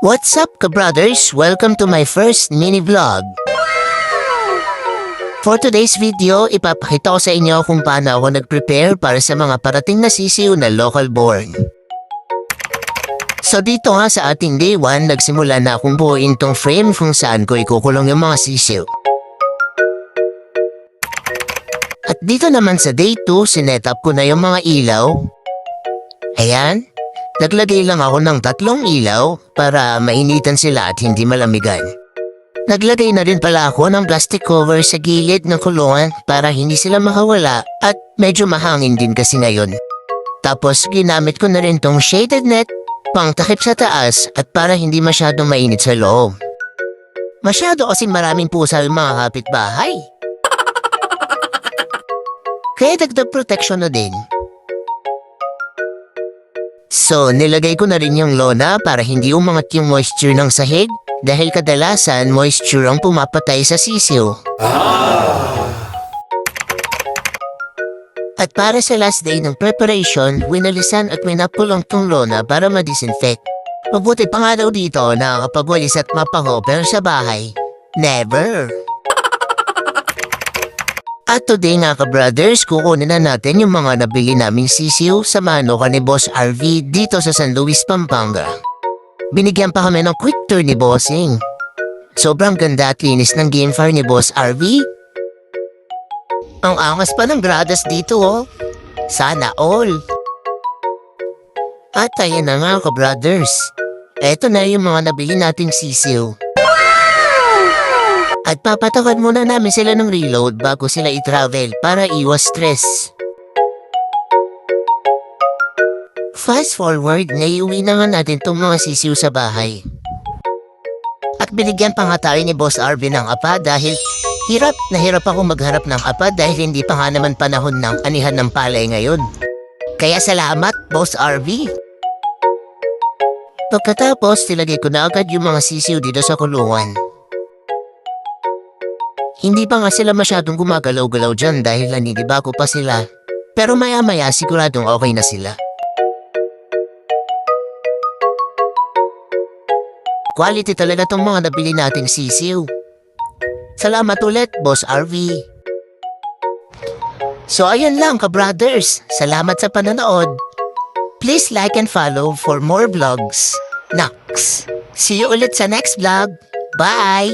What's up, ka-brothers? Welcome to my first mini vlog. For today's video, ipapakita ko sa inyo kung paano ako nag-prepare para sa mga parating na sisiw na local born. So dito nga sa ating day 1, nagsimula na akong buuin tong frame kung saan ko ikukulong yung mga sisiw. At dito naman sa day 2, sinet up ko na yung mga ilaw. Ayan. Naglagay lang ako ng 3 ilaw para mainitan sila at hindi malamigan. Naglagay na rin pala ako ng plastic cover sa gilid ng kulungan para hindi sila makawala at medyo mahangin din kasi ngayon. Tapos ginamit ko na rin tong shaded net pang takip sa taas at para hindi masyadong mainit sa loob. Masyado kasi maraming pusa ang mga kapitbahay. Kaya dagdag protection na din. So, nilagay ko na rin yung lona para hindi umangat yung moisture ng sahig dahil kadalasan moisture ang pumapatay sa sisiw. At para sa last day ng preparation, winalisan at winapulong tong lona para ma-disinfect. Mabuti pa nga daw dito na kapag walis at mapango pero sa bahay, never! At today nga ka-brothers, kukunin na natin yung mga nabili naming sisiw sa manuka ni Boss RV dito sa San Luis, Pampanga. Binigyan pa kami ng quick tour ni Bossing. Sobrang ganda at linis ng game fire ni Boss RV. Ang angas pa ng gradas dito oh. Sana all. At ayan na nga ka-brothers. Eto na yung mga nabili nating sisiw. At papatawan muna namin sila ng reload bago sila i-travel para iwas stress. Fast forward, naiuwi na nga natin itong mga sisiw sa bahay. At binigyan pa nga tayo ni Boss RV ng apa dahil hirap na hirap ako magharap ng apa dahil hindi pa nga naman panahon ng anihan ng palay ngayon. Kaya salamat, Boss RV! Pagkatapos, tilagay ko na agad yung mga sisiw dito sa kulungan. Hindi pa nga sila masyadong gumagalaw-galaw dyan dahil naninibago pa sila. Pero maya-maya siguradong okay na sila. Quality talaga tong mga nabili nating sisiw. Salamat ulit, Boss RV. So ayan lang ka-brothers. Salamat sa panonood. Please like and follow for more vlogs. Nox. See you ulit sa next vlog. Bye!